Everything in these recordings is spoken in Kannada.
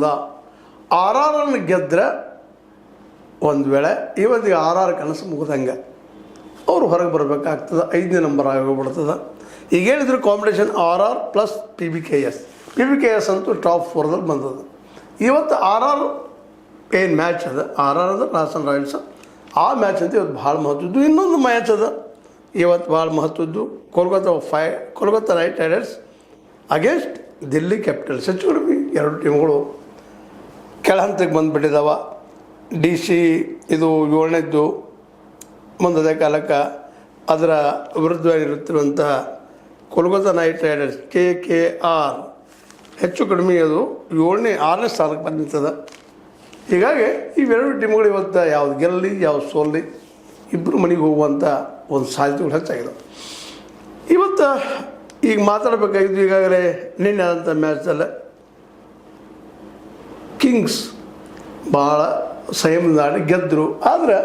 ಗೆಲ್ಲಬಹುದಾ? RRರನ್ನು ಗೆದ್ದರೆ ಒಂದು ವೇಳೆ ಇವತ್ತಿಗೆ RR ಕನಸು ಮುಗಿದಂಗೆ ಅವರು ಹೊರಗೆ ಬರಬೇಕಾಗ್ತದೆ, 5ನೇ ನಂಬರ್ ಆಗೋಗ್ಬಿಡ್ತದೆ. ಈಗ ಹೇಳಿದ್ರು ಕಾಂಪಿಟೇಷನ್ RR ಪ್ಲಸ್ PBKS ಅಂತೂ ಟಾಪ್ 4ದಲ್ಲಿ ಬಂದದ್ದು. ಇವತ್ತು RR ಏನು ಮ್ಯಾಚ್ ಅದ, RR ಅಂದ್ರೆ ರಾಜಸ್ಥಾನ್ ರಾಯಲ್ಸ್, ಆ ಮ್ಯಾಚ್ ಅಂತ ಇವತ್ತು ಭಾಳ ಮಹತ್ವದ್ದು. ಇನ್ನೊಂದು ಮ್ಯಾಚ್ ಅದ ಇವತ್ತು ಭಾಳ ಮಹತ್ವದ್ದು, Kolkata night Riders against Delhi capitals. ಹೆಚ್ಚು ಕಡಿಮೆ 2 ಟೀಮ್ಗಳು ಕೆಳ ಹಂತಕ್ಕೆ ಬಂದುಬಿಟ್ಟಿದ್ದಾವ. DC ಇದು 7ನೇದ್ದು ಮುಂದೆ ಕಾಲಕ್ಕೆ ಅದರ ವಿರುದ್ಧವಾಗಿರುತ್ತಿರುವಂತಹ ಕೋಲ್ಕತ್ತಾ ನೈಟ್ ರೈಡರ್ಸ್ KKR ಹೆಚ್ಚು ಕಡಿಮೆ ಅದು 6ನೇ ಸ್ಥಾನಕ್ಕೆ ಬಂದಿರ್ತದೆ. ಹೀಗಾಗಿ ಇವೆರಡು ಟೀಮ್ಗಳು ಇವತ್ತು ಯಾವ್ದು ಗೆಲ್ಲಿ ಯಾವ್ದು ಸೋಲ್ಲಿ ಇಬ್ಬರು ಮನೆಗೆ ಹೋಗುವಂಥ ಒಂದು ಸಾಧ್ಯತೆಗಳು ಹೆಚ್ಚಾಗಿದೆ. ಇವತ್ತು ಈಗ ಮಾತಾಡಬೇಕಾಗಿದ್ದು ಈಗಾಗಲೇ ನಿನ್ನೆ ಆದಂಥ ಮ್ಯಾಚಲ್ಲಿ ಕಿಂಗ್ಸ್ ಭಾಳ ಸಂಯಮದಿಂದ ಆಡಿ ಗೆದ್ದರು. ಆದರೆ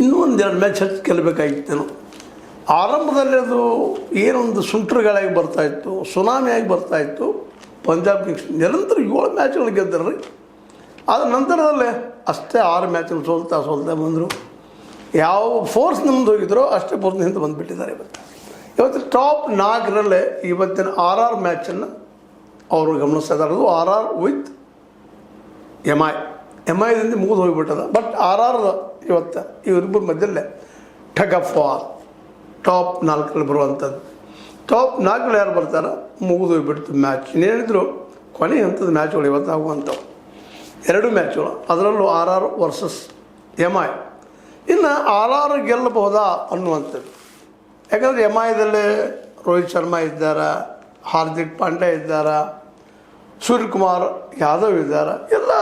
ಇನ್ನೂ 1-2 ಮ್ಯಾಚ್ ಹೆಚ್ಚು ಗೆಲ್ಲಬೇಕಾಗಿತ್ತೇನು. ಆರಂಭದಲ್ಲಿ ಅದು ಏನೊಂದು ಸುಂಟರುಗಳಾಗಿ ಬರ್ತಾಯಿತ್ತು, ಸುನಾಮಿಯಾಗಿ ಬರ್ತಾಯಿತ್ತು. ಪಂಜಾಬ್ ಕಿಂಗ್ಸ್ ನಿರಂತರ 7 ಮ್ಯಾಚ್ಗಳು ಗೆದ್ದರು. ಅದರ ನಂತರದಲ್ಲೇ ಅಷ್ಟೇ 6 ಮ್ಯಾಚಲ್ಲಿ ಸೋಲ್ತಾ ಬಂದರು. ಯಾವ ಫೋರ್ಸ್ ನಮ್ದು ಹೋಗಿದ್ರೋ ಅಷ್ಟೇ ಫೋರ್ಸ್ ಹಿಂದೆ ಬಂದುಬಿಟ್ಟಿದ್ದಾರೆ. ಇವತ್ತು ಟಾಪ್ 4ರಲ್ಲೇ ಇವತ್ತಿನ RR ಮ್ಯಾಚನ್ನು ಅವರು ಗಮನಿಸ್ತಾ ಇದ್ದಾರೆ. ಅದು RR ವಿತ್ MIದಿಂದ ಮುಗಿದು ಹೋಗಿಬಿಟ್ಟದ. ಬಟ್ RR ಇವತ್ತು ಇವರಿಬ್ಬರ ಮಧ್ಯಲ್ಲೇ ಟಗ್ ಆಫ್ ವಾರ್ ಟಾಪ್ 4ರಲ್ಲಿ ಬರುವಂಥದ್ದು. ಟಾಪ್ 4ರಲ್ಲಿ ಯಾರು ಬರ್ತಾರೋ ಮುಗಿದು ಹೋಗಿಬಿಡ್ತು ಮ್ಯಾಚ್. ಇನ್ನೇನಿದ್ರು ಕೊನೆ ಹಂತದ ಮ್ಯಾಚ್ಗಳು ಇವತ್ತು ಆಗುವಂಥವು 2 ಮ್ಯಾಚ್ಗಳು, ಅದರಲ್ಲೂ RR ವರ್ಸಸ್ MI. ಇನ್ನು RR ಗೆಲ್ಲಬಹುದಾ ಅನ್ನುವಂಥದ್ದು. ಯಾಕಂದರೆ MIದಲ್ಲೇ ರೋಹಿತ್ ಶರ್ಮಾ ಇದ್ದಾರೆ, ಹಾರ್ದಿಕ್ ಪಾಂಡ್ಯ ಇದ್ದಾರೆ, ಸೂರ್ಯಕುಮಾರ್ ಯಾದವ್ ಇದ್ದಾರೆ, ಎಲ್ಲ